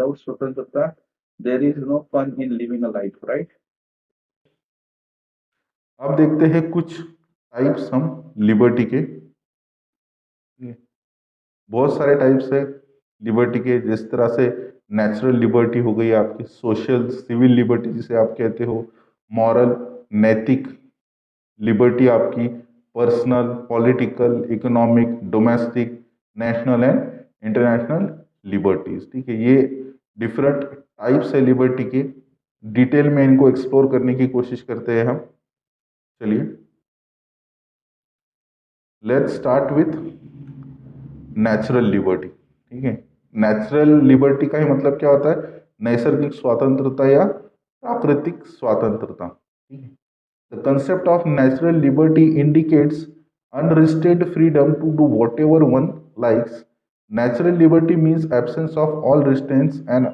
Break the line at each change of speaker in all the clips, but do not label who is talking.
without स्वतंत्रता there is no fun in living a life, right?
अब देखते हैं कुछ टाइप्स हम लिबर्टी के। बहुत सारे टाइप्स है लिबर्टी के, जिस तरह से नेचुरल लिबर्टी हो गई आपकी, सोशल सिविल लिबर्टी जिसे आप कहते हो, मॉरल नैतिक लिबर्टी आपकी, personal political economic domestic national and international liberties. ठीक है, ये डिफरेंट टाइप्स है लिबर्टी के। डिटेल में इनको एक्सप्लोर करने की कोशिश करते हैं हम। चलिए, let's start with natural liberty. ठीक है, नेचुरल लिबर्टी का ही मतलब क्या होता है? नैसर्गिक स्वतंत्रता या प्राकृतिक स्वतंत्रता। ठीक है, the concept of natural liberty indicates unrestrained freedom to do whatever one likes. Natural liberty means absence of all restraints and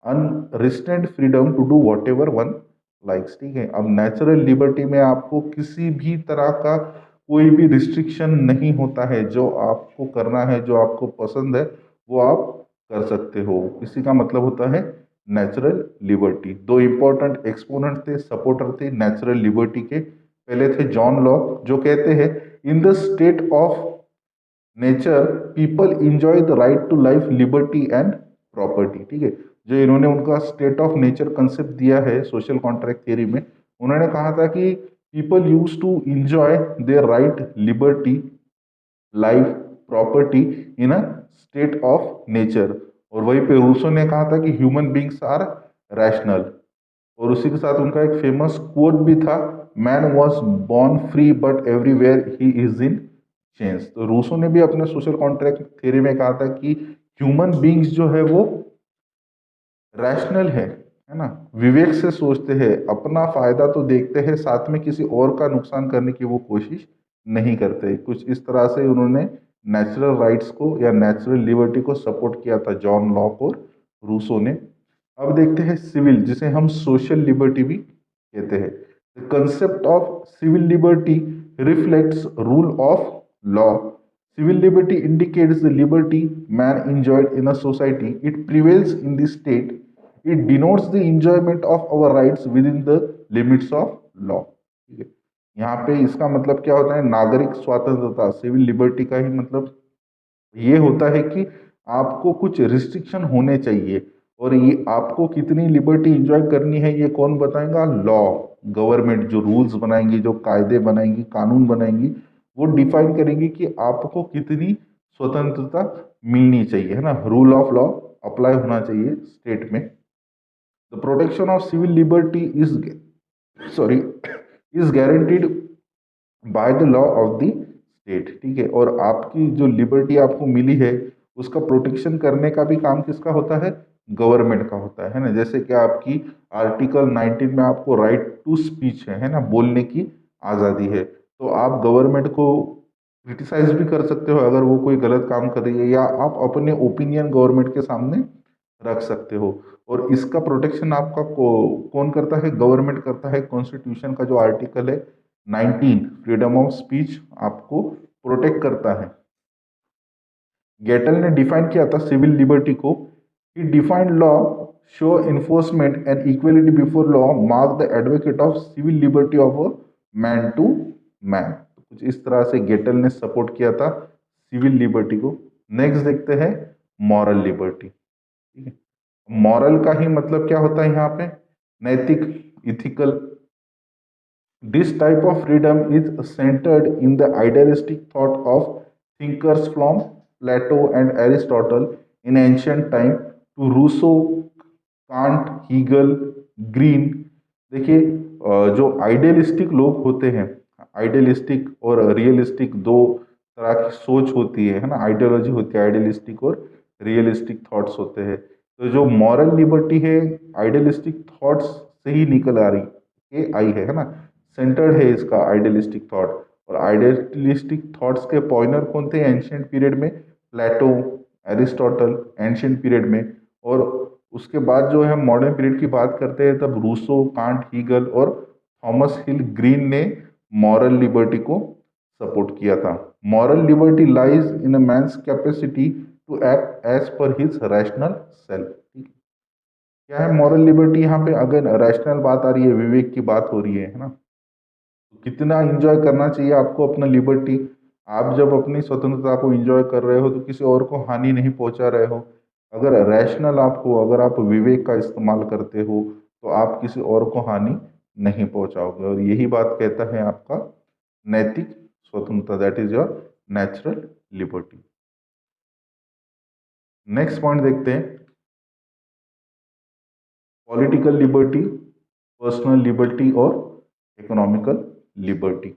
unrestrained freedom to do whatever one likes. ठीक है, अब नेचुरल लिबर्टी में आपको किसी भी तरह का कोई भी रिस्ट्रिक्शन नहीं होता है। जो आपको करना है, जो आपको पसंद है, वो आप कर सकते हो। इसी का मतलब होता है नेचुरल लिबर्टी। दो इंपॉर्टेंट एक्सपोनेंट थे, सपोर्टर थे नेचुरल लिबर्टी के। पहले थे जॉन लॉक, जो कहते हैं in the state of nature people enjoy the right to life liberty and property. ठीक है, जो इन्होंने उनका स्टेट ऑफ नेचर कंसेप्ट दिया है सोशल कॉन्ट्रैक्ट थियरी में, उन्होंने कहा था कि people use to enjoy their right liberty life property in a state of nature. और वहीं पे रूसो ने कहा था कि ह्यूमन बींग्स आर रैशनल। और उसी के साथ उनका एक फेमस कोट भी था, man was born free but everywhere he is in change. तो रूसो ने भी अपने सोशल कॉन्ट्रैक्ट थ्योरी में कहा था कि ह्यूमन बींग्स जो है वो रैशनल है ना, विवेक से सोचते हैं, अपना फायदा तो देखते हैं, साथ में किसी और का नुकसान करने की वो कोशिश नहीं करते। कुछ इस तरह से उन्होंने नेचुरल राइट्स को या नेचुरल लिबर्टी को सपोर्ट किया था जॉन लॉक और रूसो ने। अब देखते हैं सिविल, जिसे हम सोशल लिबर्टी भी कहते हैं। The concept of civil liberty reflects rule of law. Civil liberty indicates the liberty man enjoyed in a society. It prevails in the state. It denotes the enjoyment of our rights within the limits of law. ठीक है, यहाँ पे इसका मतलब क्या होता है? नागरिक स्वतंत्रता, सिविल लिबर्टी का ही मतलब ये होता है कि आपको कुछ रिस्ट्रिक्शन होने चाहिए। और ये आपको कितनी लिबर्टी इंजॉय करनी है, ये कौन बताएगा? लॉ, गवर्नमेंट जो रूल्स बनाएंगी, जो कायदे बनाएंगी, कानून बनाएंगी, वो डिफाइन करेंगी कि आपको कितनी स्वतंत्रता मिलनी चाहिए, है ना। रूल ऑफ लॉ अप्लाई होना चाहिए स्टेट में। The protection of civil liberty is sorry is guaranteed by the law of the state. ठीक है, और आपकी जो लिबर्टी आपको मिली है, उसका प्रोटेक्शन करने का भी काम किसका होता है? गवर्नमेंट का होता है ना। जैसे कि आपकी आर्टिकल 19 में आपको राइट टू स्पीच है ना, बोलने की आज़ादी है। तो आप गवर्नमेंट को क्रिटिसाइज भी कर सकते हो अगर वो कोई गलत काम कर रही है, या आप अपने ओपिनियन गवर्नमेंट के सामने रख सकते हो। और इसका प्रोटेक्शन आपका कौन करता है? गवर्नमेंट करता है। कॉन्स्टिट्यूशन का जो आर्टिकल है 19, फ्रीडम ऑफ स्पीच, आपको प्रोटेक्ट करता है। गेटल ने डिफाइन किया था सिविल लिबर्टी को। He defined law show enforcement and equality before law mark the advocate of civil liberty of a man to man. कुछ इस तरह से गेटल ने सपोर्ट किया था सिविल लिबर्टी को। नेक्स्ट देखते हैं मॉरल लिबर्टी। ठीक है, मॉरल का ही मतलब क्या होता है यहाँ पे? नैतिक, ethical. This type of freedom is centered in the idealistic thought of thinkers from Plato and Aristotle in ancient time to Rousseau, Kant, Hegel, Green. देखिए, जो आइडियलिस्टिक लोग होते हैं, आइडियलिस्टिक और रियलिस्टिक दो तरह की सोच होती है ना। आइडियोलॉजी होती है, आइडियलिस्टिक और रियलिस्टिक थॉट्स होते हैं। तो जो मॉरल लिबर्टी है, आइडियलिस्टिक थॉट्स से ही निकल आ रही के आई है ना। सेंटर्ड है इसका आइडियलिस्टिक थॉट। और आइडियलिस्टिक थॉट्स के पॉइनर कौन थे एंशियंट पीरियड में? प्लेटो, एरिस्टोटल, एंशियंट पीरियड में। और उसके बाद जो है मॉडर्न पीरियड की बात करते हैं, तब रूसो, कांट, हीगल और थॉमस हिल ग्रीन ने मॉरल लिबर्टी को सपोर्ट किया था। Moral liberty lies in a man's capacity to act as per his rational self. ठीक है, क्या है मॉरल लिबर्टी? यहाँ पे अगर रैशनल बात आ रही है, विवेक की बात हो रही है ना, तो कितना इंजॉय करना चाहिए आपको अपना लिबर्टी। आप जब अपनी स्वतंत्रता को इंजॉय कर रहे हो तो किसी और को हानि नहीं पहुंचा रहे हो। अगर रैशनल आप हो, अगर आप विवेक का इस्तेमाल करते हो, तो आप किसी और को हानि नहीं पहुंचाओगे। और यही बात कहता है आपका नैतिक स्वतंत्रता, that is your natural liberty. Next point देखते हैं, पॉलिटिकल लिबर्टी, पर्सनल लिबर्टी और economical liberty.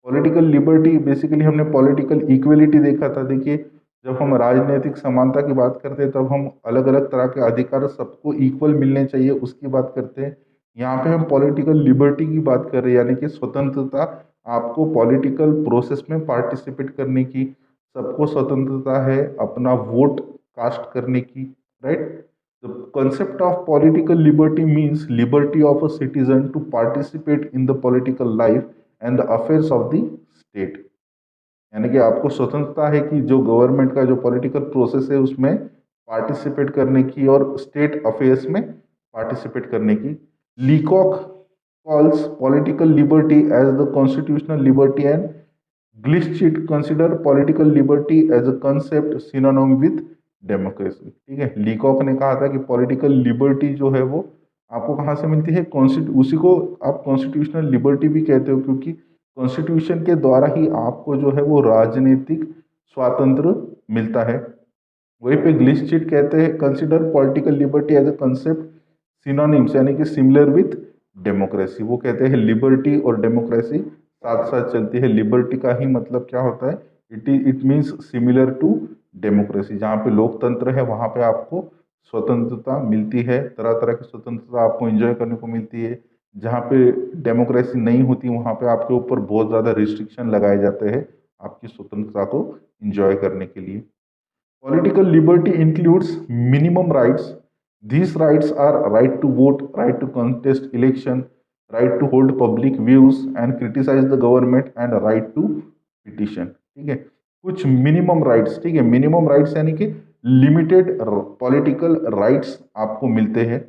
Political liberty, basically हमने पॉलिटिकल इक्वलिटी देखा था। देखिए, जब हम राजनीतिक समानता की बात करते हैं तब हम अलग अलग तरह के अधिकार सबको इक्वल मिलने चाहिए उसकी बात करते हैं। यहाँ पे हम पॉलिटिकल लिबर्टी की बात कर रहे हैं, यानी कि स्वतंत्रता, आपको पॉलिटिकल प्रोसेस में पार्टिसिपेट करने की, सबको स्वतंत्रता है अपना वोट कास्ट करने की, right. The concept of political liberty means liberty of a citizen to participate in the political life and the affairs of the state। यानी कि आपको स्वतंत्रता है कि जो गवर्नमेंट का जो पॉलिटिकल प्रोसेस है उसमें पार्टिसिपेट करने की और स्टेट अफेयर्स में पार्टिसिपेट करने की। Leacock calls political liberty as the constitutional liberty and Gilchrist consider political liberty as a concept synonym with democracy. ठीक है, लीकॉक ने कहा था कि पॉलिटिकल लिबर्टी जो है वो आपको कहाँ से मिलती है, उसी को आप कॉन्स्टिट्यूशनल लिबर्टी भी कहते हो, क्योंकि कॉन्स्टिट्यूशन के द्वारा ही आपको जो है वो राजनीतिक स्वातंत्र मिलता है। वहीं पे ग्लिस्चिट कहते हैं consider political liberty as a concept synonyms, यानी कि सिमिलर विथ डेमोक्रेसी। वो कहते हैं लिबर्टी और डेमोक्रेसी साथ साथ चलती है। लिबर्टी का ही मतलब क्या होता है, it means similar to democracy. जहाँ पे लोकतंत्र है वहाँ पे आपको स्वतंत्रता मिलती है, तरह तरह की स्वतंत्रता आपको एंजॉय करने को मिलती है। जहाँ पे डेमोक्रेसी नहीं होती वहाँ पे आपके ऊपर बहुत ज़्यादा रिस्ट्रिक्शन लगाए जाते हैं आपकी स्वतंत्रता को एंजॉय करने के लिए। Political liberty includes minimum rights. These rights are right to vote, right to contest election, right to hold public views and criticize the government and right to petition। ठीक है, कुछ मिनिमम राइट्स, ठीक है, minimum rights यानी कि limited political rights आपको मिलते हैं।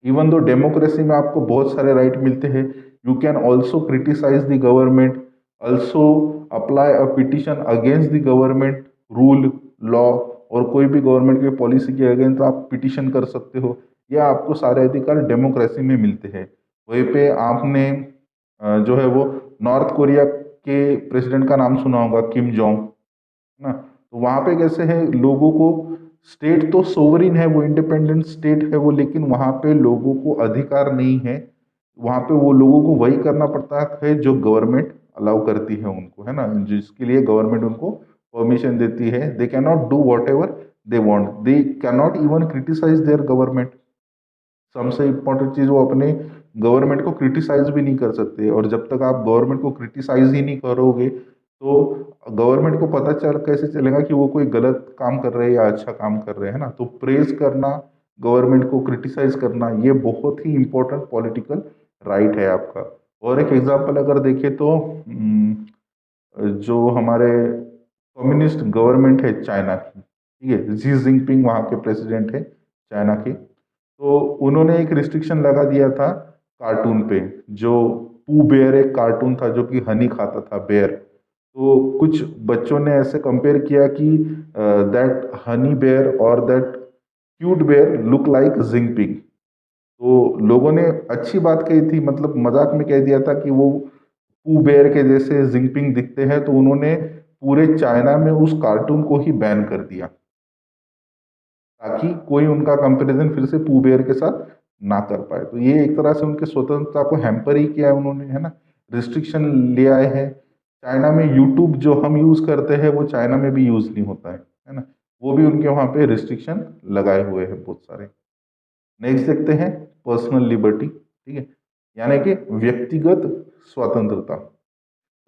इवन दो डेमोक्रेसी में आपको बहुत सारे राइट मिलते हैं। You can also criticize the government, also apply a petition against the government rule law, और कोई भी गवर्नमेंट की पॉलिसी के अगेंस्ट आप पिटिशन कर सकते हो। यह आपको सारे अधिकार डेमोक्रेसी में मिलते हैं। वहीं पे आपने जो है वो नॉर्थ कोरिया के प्रेसिडेंट का नाम सुना होगा, किम जोंग, है ना। तो वहाँ पे कैसे है, लोगों को, स्टेट तो सोवरिन है, वो इंडिपेंडेंट स्टेट है वो, लेकिन वहाँ पे लोगों को अधिकार नहीं है। वहाँ पे वो लोगों को वही करना पड़ता है जो गवर्नमेंट अलाउ करती है उनको, है ना, जिसके लिए गवर्नमेंट उनको परमिशन देती है। They can not do whatever they want, they can not even criticize their government. सबसे इम्पोर्टेंट चीज़, वो अपने गवर्नमेंट को क्रिटिसाइज भी नहीं कर सकते। और जब तक आप गवर्नमेंट को क्रिटिसाइज ही नहीं करोगे तो गवर्नमेंट को पता चल कैसे चलेगा कि वो कोई गलत काम कर रहे हैं या अच्छा काम कर रहे हैं, है ना। तो प्रेज करना, गवर्नमेंट को क्रिटिसाइज करना, ये बहुत ही इम्पोर्टेंट पॉलिटिकल राइट है आपका। और एक एग्जांपल अगर देखें तो जो हमारे कम्युनिस्ट गवर्नमेंट है चाइना की, ठीक है, जी जिनपिंग वहाँ के प्रेसिडेंट है चाइना के, तो उन्होंने एक रिस्ट्रिक्शन लगा दिया था कार्टून पे। जो पू बेयर एक कार्टून था जो कि हनी खाता था, बेयर। तो कुछ बच्चों ने ऐसे कंपेयर किया कि दैट हनी बेयर और that cute bear look like Jinping. तो लोगों ने अच्छी बात कही थी, मतलब मजाक में कह दिया था कि वो पू बेयर के जैसे जिनपिंग दिखते हैं। तो उन्होंने पूरे चाइना में उस कार्टून को ही बैन कर दिया, ताकि कोई उनका कंपैरिजन फिर से पू बेयर के साथ ना कर पाए। तो ये एक तरह से उनके स्वतंत्रता को हैम्पर ही किया है उन्होंने, है ना, रिस्ट्रिक्शन ले आए हैं। चाइना में यूट्यूब जो हम यूज़ करते हैं वो चाइना में भी यूज़ नहीं होता है ना, वो भी उनके वहाँ पे रिस्ट्रिक्शन लगाए हुए हैं बहुत सारे। नेक्स्ट देखते हैं पर्सनल लिबर्टी, ठीक है, यानी कि व्यक्तिगत स्वतंत्रता।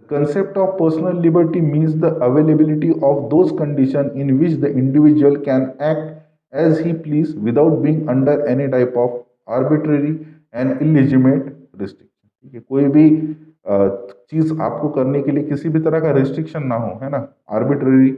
Concept of personal liberty means the availability of those conditions in which the individual can act as he please without being under any type of arbitrary and illegitimate restriction। ठीक है, कोई भी चीज आपको करने के लिए किसी भी तरह का रिस्ट्रिक्शन ना हो, है ना, आर्बिट्ररी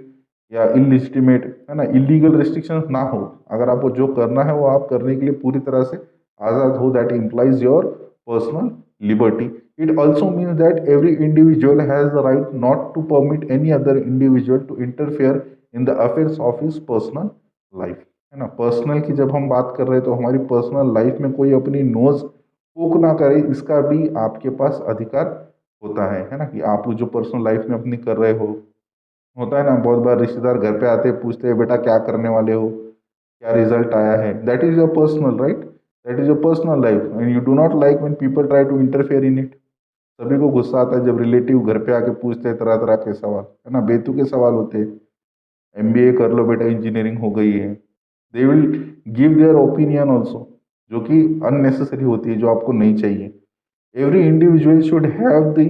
या इलिजिटिमेट, है ना, इलीगल रिस्ट्रिक्शंस ना हो। अगर आपको जो करना है वो आप करने के लिए पूरी तरह से आज़ाद हो, that implies your personal liberty. It also means that every individual has the right not to permit any other individual to interfere in the affairs of his personal life, है ना। पर्सनल की जब हम बात कर रहे हैं तो हमारी पर्सनल लाइफ में कोई अपनी नोज पोक ना करे, इसका भी आपके पास अधिकार होता है ना, कि आप जो पर्सनल लाइफ में अपनी कर रहे हो। होता है ना, बहुत बार रिश्तेदार घर पे आते हैं, पूछते हैं बेटा क्या करने वाले हो, क्या रिजल्ट आया है, that is your personal right, that is your personal life and you do not like when people try to interfere in it. सभी को गुस्सा आता है जब रिलेटिव घर पे आके पूछते हैं तरह तरह के सवाल, है ना, बेतुके सवाल होते हैं। एमबीए कर लो बेटा, इंजीनियरिंग हो गई है, they will give their opinion also, जो कि अननेसेसरी होती है, जो आपको नहीं चाहिए। Every individual should have the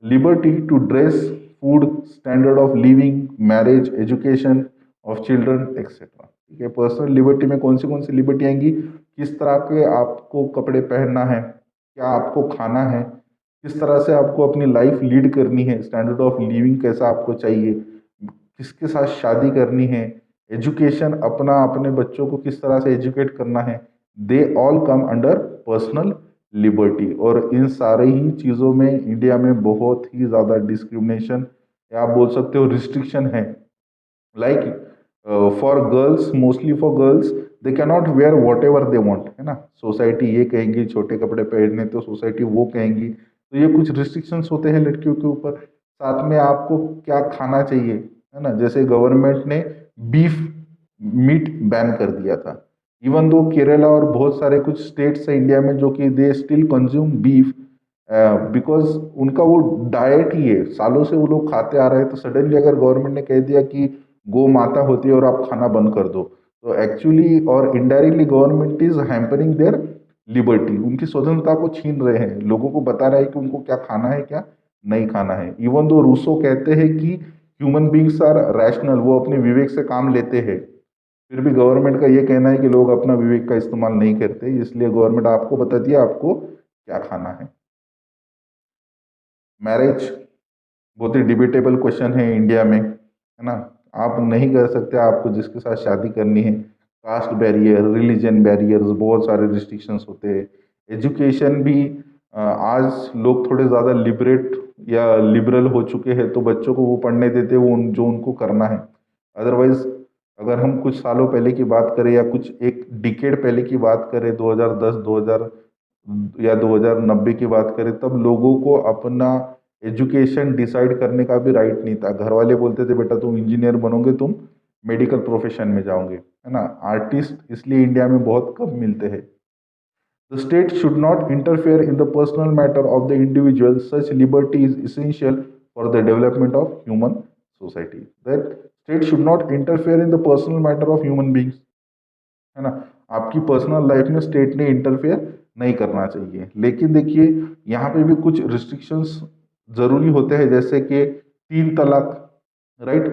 liberty to dress, food, standard of living, marriage, education of children etcetera. ठीक है, पर्सनल लिबर्टी में कौन सी लिबर्टी आएंगी, किस तरह के आपको कपड़े पहनना है, क्या आपको खाना है, किस तरह से आपको अपनी लाइफ लीड करनी है, स्टैंडर्ड ऑफ लिविंग कैसा आपको चाहिए, किसके साथ शादी करनी है, एजुकेशन, अपना अपने बच्चों को किस तरह से एजुकेट करना है, they all come under personal liberty. और इन सारे ही चीज़ों में इंडिया में बहुत ही ज़्यादा डिस्क्रिमिनेशन या आप बोल सकते हो रिस्ट्रिक्शन है। Like for girls, mostly for girls, they cannot wear whatever they want, है ना। सोसाइटी ये कहेंगी छोटे कपड़े पहनने, तो सोसाइटी वो कहेंगी, तो ये कुछ रिस्ट्रिक्शंस होते हैं लड़कियों के ऊपर। साथ में आपको क्या खाना चाहिए, है ना, जैसे गवर्नमेंट ने बीफ मीट बैन कर दिया था। इवन दो केरला और बहुत सारे कुछ स्टेट्स है इंडिया में जो कि they still consume beef, because उनका वो डाइट ही है, सालों से वो लोग खाते आ रहे हैं। तो सडनली अगर गवर्नमेंट ने कह दिया कि गौ माता होती है और आप खाना बंद कर दो, तो एक्चुअली और indirectly government is hampering their liberty, उनकी स्वतंत्रता को छीन रहे हैं, लोगों को बता रहे हैं कि उनको क्या खाना है क्या नहीं खाना है। इवन दो रूसो कहते हैं कि ह्यूमन बींग्स आर रैशनल, वो अपने विवेक से काम लेते हैं, फिर भी गवर्नमेंट का ये कहना है कि लोग अपना विवेक का इस्तेमाल नहीं करते, इसलिए गवर्नमेंट आपको बता दिया आपको क्या खाना है। मैरिज बहुत ही डिबेटेबल क्वेश्चन है इंडिया में, है ना। आप नहीं कर सकते, आपको जिसके साथ शादी करनी है, कास्ट बैरियर, रिलीजन बैरियर्स, बहुत सारे रिस्ट्रिक्शंस होते हैं। एजुकेशन भी आज लोग थोड़े ज़्यादा लिबरेट या लिबरल हो चुके हैं, तो बच्चों को वो पढ़ने देते हैं वो जो उनको करना है। अदरवाइज अगर हम कुछ सालों पहले की बात करें या कुछ एक डिकेड पहले की बात करें, 2010 2000 या 2090 की बात करें, तब लोगों को अपना एजुकेशन डिसाइड करने का भी राइट नहीं था। घर वाले बोलते थे बेटा तुम इंजीनियर बनोगे, तुम मेडिकल प्रोफेशन में जाओगे, है ना। आर्टिस्ट इसलिए इंडिया में बहुत कम मिलते हैं। The state should not interfere in the personal matter of the individual, such liberty is essential for the development of human society. That state should not interfere in the personal matter of human beings, है ना। आपकी personal life में state ने interfere नहीं करना चाहिए। लेकिन देखिए यहाँ पे भी कुछ रिस्ट्रिक्शंस ज़रूरी होते हैं, जैसे कि 3 तलाक, राइट।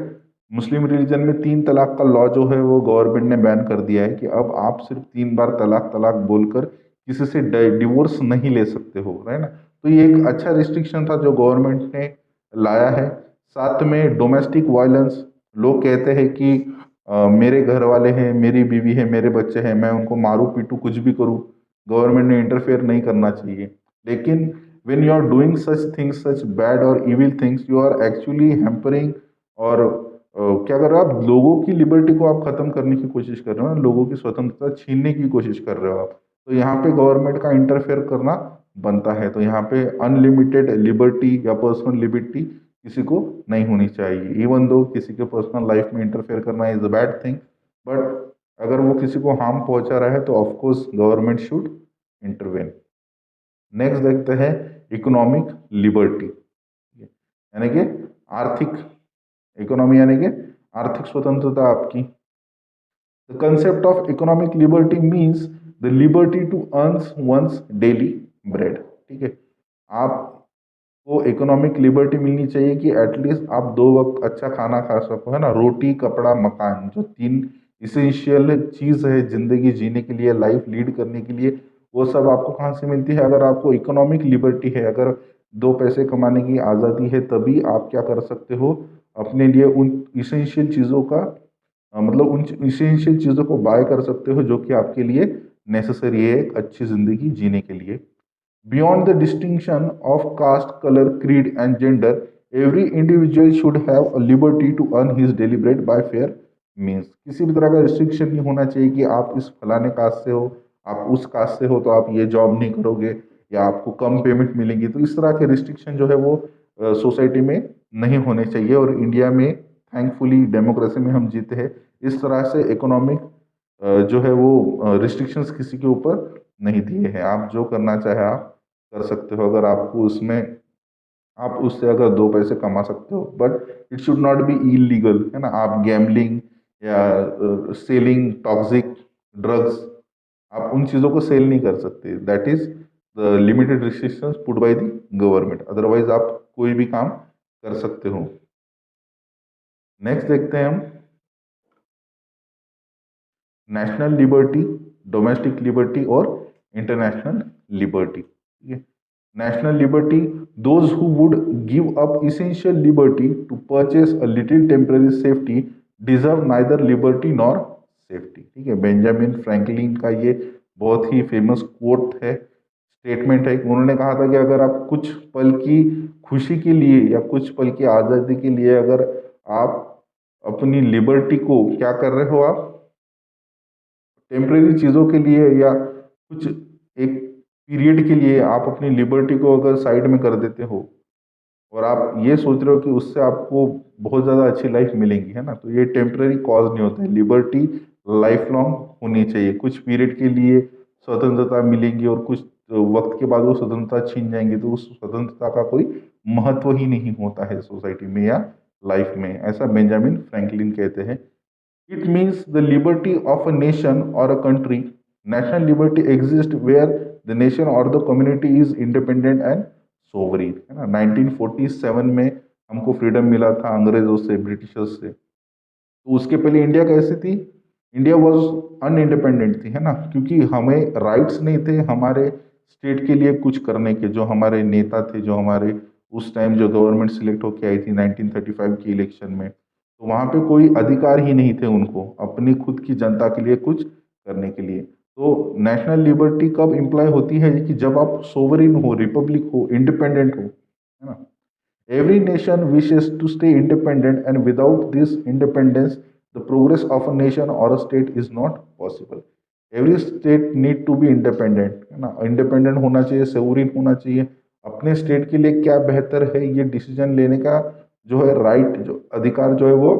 मुस्लिम रिलीजन में 3 तलाक का लॉ जो है वो गवर्नमेंट ने बैन कर दिया है कि अब आप सिर्फ 3 बार तलाक तलाक बोलकर किसी से डिवोर्स नहीं ले सकते हो, है ना। तो ये एक अच्छा रिस्ट्रिक्शन था जो गवर्नमेंट ने लाया है। साथ में डोमेस्टिक वायलेंस, लोग कहते हैं कि मेरे घर वाले हैं, मेरी बीवी है, मेरे बच्चे हैं, मैं उनको मारूं पीटूं कुछ भी करूं, गवर्नमेंट ने इंटरफेयर नहीं करना चाहिए। लेकिन when you are doing such things, such bad और evil things, you are actually hampering, और क्या कर रहे हो आप, लोगों की लिबर्टी को आप खत्म करने की कोशिश कर रहे हो ना, लोगों की स्वतंत्रता छीनने की कोशिश कर रहे हो आप। तो यहाँ पे गवर्नमेंट का इंटरफेयर करना बनता है। तो यहाँ पे अनलिमिटेड लिबर्टी या पर्सनल लिबर्टी किसी को नहीं होनी चाहिए। इवन दो किसी के पर्सनल लाइफ में इंटरफेयर करना is a bad thing, but अगर वो किसी को हार्म पहुंचा रहा है तो of course government should intervene. Next देखते हैं इकोनॉमिक लिबर्टी, यानी कि आर्थिक, इकोनॉमी यानी कि आर्थिक स्वतंत्रता आपकी। The concept of economic liberty means the liberty to earn one's daily bread. ठीक है, आपको इकोनॉमिक लिबर्टी मिलनी चाहिए कि एटलीस्ट आप 2 वक्त अच्छा खाना खा सको, है ना। रोटी, कपड़ा, मकान, जो 3 इसेंशियल चीज़ है ज़िंदगी जीने के लिए, लाइफ लीड करने के लिए, वो सब आपको कहाँ से मिलती है, अगर आपको इकोनॉमिक लिबर्टी है, अगर 2 पैसे कमाने की आज़ादी है, तभी आप क्या कर सकते हो, अपने लिए उन इसेंशियल चीज़ों का मतलब उन इसेंशियल चीज़ों को बाय कर सकते हो जो कि आपके लिए नेसेसरी है एक अच्छी ज़िंदगी जीने के लिए। Beyond the distinction of caste, color, creed, and gender, every individual should have a liberty to earn his daily bread by fair means. किसी भी तरह का रिस्ट्रिक्शन नहीं होना चाहिए कि आप इस फलाने कास्ट से हो, आप उस कास्ट से हो तो आप ये जॉब नहीं करोगे या आपको कम पेमेंट मिलेंगी। तो इस तरह के रिस्ट्रिक्शन जो है वो सोसाइटी में नहीं होने चाहिए। और इंडिया में थैंकफुली डेमोक्रेसी में हम जीते हैं। इस तरह से इकोनॉमिक जो है वो रिस्ट्रिक्शंस किसी के ऊपर नहीं दिए हैं। आप जो करना चाहे आप कर सकते हो अगर आपको उसमें आप उससे अगर दो पैसे कमा सकते हो, but it should not be illegal, है ना। आप गैम्बलिंग या सेलिंग टॉक्सिक ड्रग्स, आप उन चीज़ों को सेल नहीं कर सकते। That is the limited restrictions put by the government. Otherwise आप कोई भी काम कर सकते हो। नेक्स्ट देखते हैं हम नेशनल लिबर्टी, डोमेस्टिक लिबर्टी और इंटरनेशनल लिबर्टी। ठीक है। National liberty, those who would give up essential liberty to purchase a little temporary safety deserve neither liberty nor safety। ठीक है। बेंजामिन फ्रैंकलिन का ये बहुत ही फेमस कोट है, स्टेटमेंट है। उन्होंने कहा था कि अगर आप कुछ पल की खुशी के लिए या कुछ पल की आज़ादी के लिए अगर आप अपनी लिबर्टी को क्या कर रहे हो, आप टेम्परेरी चीज़ों के लिए या कुछ एक पीरियड के लिए आप अपनी लिबर्टी को अगर साइड में कर देते हो और आप ये सोच रहे हो कि उससे आपको बहुत ज़्यादा अच्छी लाइफ मिलेगी, है ना, तो ये टेम्परेरी कॉज नहीं होता है। लिबर्टी लाइफ लॉन्ग होनी चाहिए। कुछ पीरियड के लिए स्वतंत्रता मिलेंगी और कुछ वक्त के बाद वो स्वतंत्रता छीन जाएंगी, तो उस स्वतंत्रता का कोई महत्व ही नहीं होता है सोसाइटी में या लाइफ में। ऐसा बेंजामिन फ्रैंकलिन कहते हैं। It means the liberty of a nation or a country. National liberty exists where the nation or the community is independent and sovereign, है ना। 1947 में हमको फ्रीडम मिला था अंग्रेजों से, ब्रिटिशर्स से। तो उसके पहले इंडिया कैसी थी? इंडिया वॉज अनइंडिपेंडेंट थी, है ना, क्योंकि हमें राइट्स नहीं थे हमारे स्टेट के लिए कुछ करने के। जो हमारे नेता थे, जो हमारे उस टाइम जो गवर्नमेंट सिलेक्ट होके आई थी 1935 की इलेक्शन में, तो वहाँ पे कोई अधिकार ही नहीं थे उनको अपनी खुद की जनता के लिए कुछ करने के लिए। तो नेशनल लिबर्टी कब इम्प्लाई होती है कि जब आप सोवरिन हो, रिपब्लिक हो, इंडिपेंडेंट हो, है ना। Every nation wishes to stay independent, and without this independence, the progress of a nation or a state is not possible. Every state need to be independent, है ना। इंडिपेंडेंट होना चाहिए, sovereign होना चाहिए। अपने स्टेट के लिए क्या बेहतर है ये डिसीजन लेने का जो है राइट, जो अधिकार जो है वो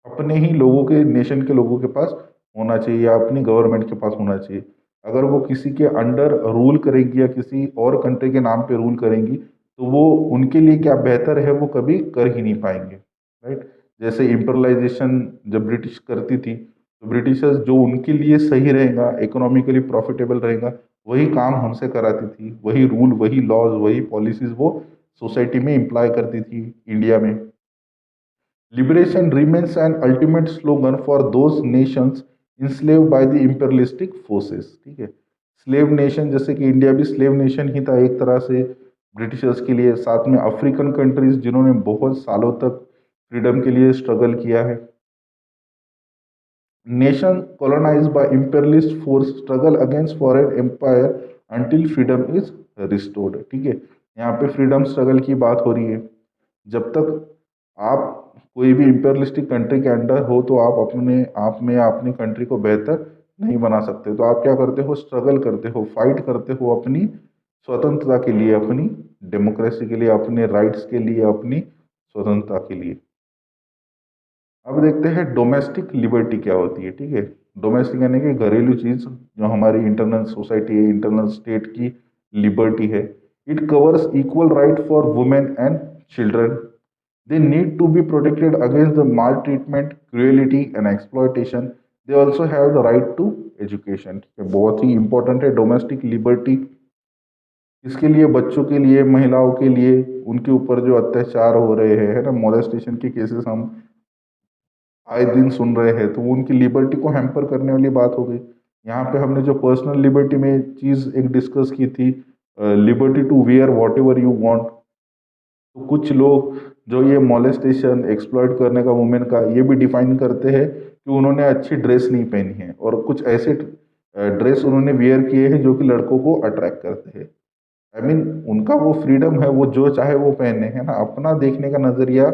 अपने ही लोगों के, नेशन के लोगों के पास होना चाहिए या अपनी गवर्नमेंट के पास होना चाहिए। अगर वो किसी के अंडर रूल करेंगी या किसी और कंट्री के नाम पे रूल करेंगी तो वो उनके लिए क्या बेहतर है वो कभी कर ही नहीं पाएंगे, राइट। जैसे इम्परलाइजेशन जब ब्रिटिश करती थी तो ब्रिटिशर्स जो उनके लिए सही रहेगा, इकोनॉमिकली प्रॉफिटेबल रहेगा, वही काम हमसे कराती थी। वही रूल, वही लॉज, वही पॉलिसीज वो सोसाइटी में इम्प्लाई करती थी इंडिया में। Liberation remains an ultimate slogan for those nations enslaved by the imperialistic forces। ठीक है। स्लेव नेशन, जैसे कि इंडिया भी स्लेव नेशन ही था एक तरह से ब्रिटिशर्स के लिए। साथ में अफ्रीकन कंट्रीज जिन्होंने बहुत सालों तक फ्रीडम के लिए स्ट्रगल किया है। Nation colonized by imperialist force struggle against foreign empire until freedom is restored। ठीक है। यहाँ पे फ्रीडम स्ट्रगल की बात हो रही है। जब तक आप कोई भी इंपीरियलिस्टिक कंट्री के अंडर हो तो आप अपने आप में या अपनी कंट्री को बेहतर नहीं बना सकते। तो आप क्या करते हो? स्ट्रगल करते हो, फाइट करते हो अपनी स्वतंत्रता के लिए, अपनी डेमोक्रेसी के लिए, अपने राइट्स के लिए, अपनी स्वतंत्रता के लिए। अब देखते हैं डोमेस्टिक लिबर्टी क्या होती है। ठीक है। डोमेस्टिक यानी कि घरेलू चीज, जो हमारी इंटरनल सोसाइटी है, इंटरनल स्टेट की लिबर्टी है। It covers equal right for women and children. They need to be protected against the maltreatment, cruelty and exploitation. They also have the right to education। ठीक है। बहुत ही important है domestic liberty. इसके लिए बच्चों के लिए, महिलाओं के लिए, उनके ऊपर जो अत्याचार हो रहे हैं, है ना, मोलेस्टेशन के केसेस हम आए दिन सुन रहे हैं, तो वो उनकी लिबर्टी को हैम्पर करने वाली बात हो गई। यहाँ पे हमने जो पर्सनल लिबर्टी में चीज़ एक डिस्कस की थी, liberty to wear whatever you want. तो कुछ लोग जो ये मॉलेस्टेशन एक्सप्लॉइट करने का वुमेन का ये भी डिफाइन करते हैं कि उन्होंने अच्छी ड्रेस नहीं पहनी है और कुछ ऐसे ड्रेस उन्होंने वियर किए हैं जो कि लड़कों को अट्रैक्ट करते हैं। आई मीन उनका वो फ्रीडम है, वो जो चाहे वो पहने, है ना। अपना देखने का नज़रिया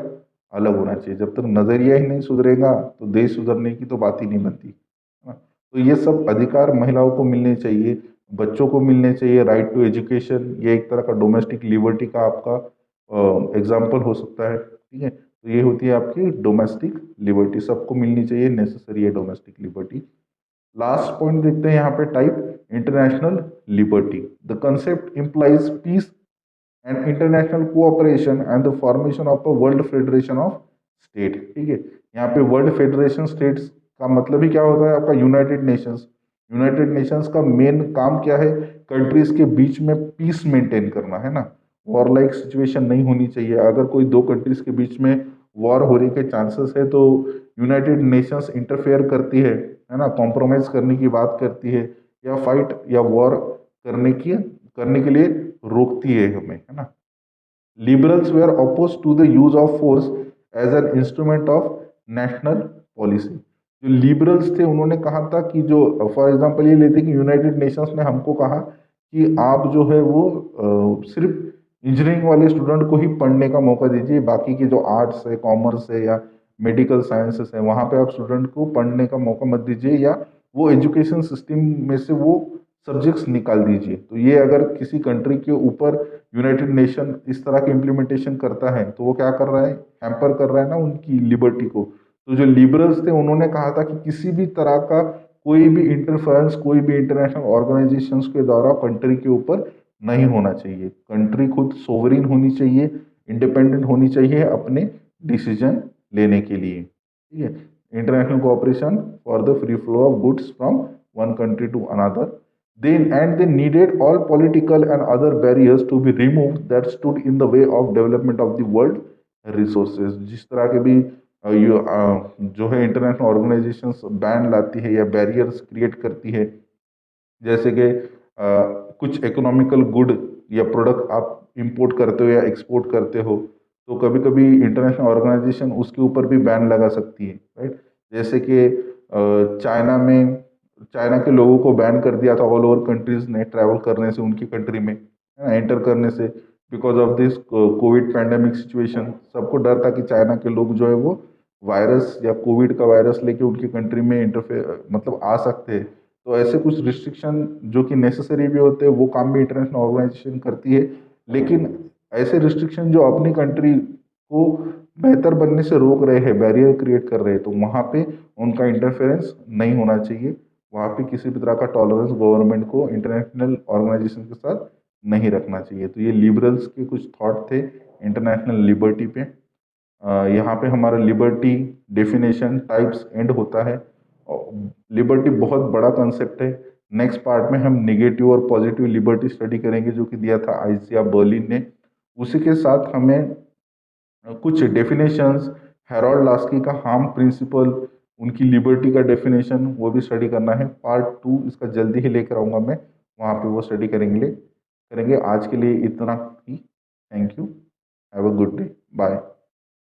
अलग होना चाहिए। जब तक नज़रिया ही नहीं सुधरेगा तो देश सुधरने की तो बात ही नहीं बनती, है ना। तो ये सब अधिकार महिलाओं को मिलने चाहिए, बच्चों को मिलने चाहिए। राइट टू एजुकेशन ये एक तरह का डोमेस्टिक लिबर्टी का आपका एग्जाम्पल हो सकता है, ठीक है। तो ये होती है आपकी डोमेस्टिक लिबर्टी, सबको मिलनी चाहिए, नेसेसरी है डोमेस्टिक लिबर्टी। लास्ट पॉइंट देखते हैं यहाँ पे, type international liberty. The concept implies peace and international cooperation and the formation of a world federation of state, ठीक है। यहाँ पे वर्ल्ड फेडरेशन स्टेट्स का मतलब ही क्या होता है आपका, यूनाइटेड नेशंस। यूनाइटेड नेशंस का मेन काम क्या है, कंट्रीज के बीच में पीस मेंटेन करना, है ना। वॉर लाइक सिचुएशन नहीं होनी चाहिए। अगर कोई दो कंट्रीज के बीच में वॉर होने के चांसेस है तो यूनाइटेड नेशंस इंटरफेयर करती है ना, कॉम्प्रोमाइज करने की बात करती है, या फाइट या वॉर करने के लिए रोकती है हमें, है ना। Liberals were oppose to the use of force as an instrument of national policy. जो लिबरल्स थे उन्होंने कहा था कि जो, फॉर एग्जांपल ये लेते कि यूनाइटेड नेशंस ने हमको कहा कि आप जो है वो सिर्फ इंजीनियरिंग वाले स्टूडेंट को ही पढ़ने का मौका दीजिए, बाकी के जो आर्ट्स है, कॉमर्स है या मेडिकल साइंसेस है वहाँ पे आप स्टूडेंट को पढ़ने का मौका मत दीजिए, या वो एजुकेशन सिस्टम में से वो सब्जेक्ट्स निकाल दीजिए। तो ये अगर किसी कंट्री के ऊपर यूनाइटेड नेशन इस तरह के इम्प्लीमेंटेशन करता है तो वो क्या कर रहा है, हैम्पर कर रहा है ना उनकी लिबर्टी को। तो जो लिबरल्स थे उन्होंने कहा था कि किसी भी तरह का कोई भी इंटरफेरेंस कोई भी इंटरनेशनल ऑर्गेनाइजेशंस के द्वारा कंट्री के ऊपर नहीं होना चाहिए। कंट्री खुद सोवरिन होनी चाहिए, इंडिपेंडेंट होनी चाहिए अपने डिसीजन लेने के लिए, ठीक है। International cooperation for the free flow of goods from one country to another. They needed all political and other barriers to be removed that stood in the way of development of the world resources। जिस तरह के भी जो है international organisations ban लाती है या barriers create करती है, जैसे कि कुछ इकोनॉमिकल गुड या प्रोडक्ट आप इंपोर्ट करते हो या एक्सपोर्ट करते हो तो कभी कभी इंटरनेशनल ऑर्गेनाइजेशन उसके ऊपर भी बैन लगा सकती है, राइट। जैसे कि चाइना के लोगों को बैन कर दिया था ऑल ओवर कंट्रीज ने ट्रैवल करने से उनकी कंट्री में, है ना, एंटर करने से, because of this Covid pandemic situation. सबको डर था कि चाइना के लोग जो है वो वायरस या कोविड का वायरस लेके उनकी कंट्री में इंटरफेयर मतलब आ सकते हैं। तो ऐसे कुछ रिस्ट्रिक्शन जो कि नेसेसरी भी होते हैं वो काम भी इंटरनेशनल ऑर्गेनाइजेशन करती है। लेकिन ऐसे रिस्ट्रिक्शन जो अपनी कंट्री को बेहतर बनने से रोक रहे हैं, बैरियर क्रिएट कर रहे हैं, तो वहाँ पे उनका इंटरफेरेंस नहीं होना चाहिए। वहाँ पे किसी भी तरह का टॉलरेंस गवर्नमेंट को इंटरनेशनल ऑर्गेनाइजेशन के साथ नहीं रखना चाहिए। तो ये लिबरल्स के कुछ थॉट थे इंटरनेशनल लिबर्टी पे। यहाँ पे हमारा लिबर्टी डेफिनेशन टाइप्स एंड होता है। लिबर्टी बहुत बड़ा कंसेप्ट है। नेक्स्ट पार्ट में हम नेगेटिव और पॉजिटिव लिबर्टी स्टडी करेंगे जो कि दिया था आइजिया बर्लिन ने। उसी के साथ हमें कुछ डेफिनेशंस, हेरोल्ड लास्की का हार्म प्रिंसिपल, उनकी लिबर्टी का डेफिनेशन वो भी स्टडी करना है। पार्ट 2 इसका जल्दी ही लेकर आऊँगा मैं, वहाँ पे वो स्टडी करेंगे। आज के लिए इतना ही। Thank you, have a good day, bye.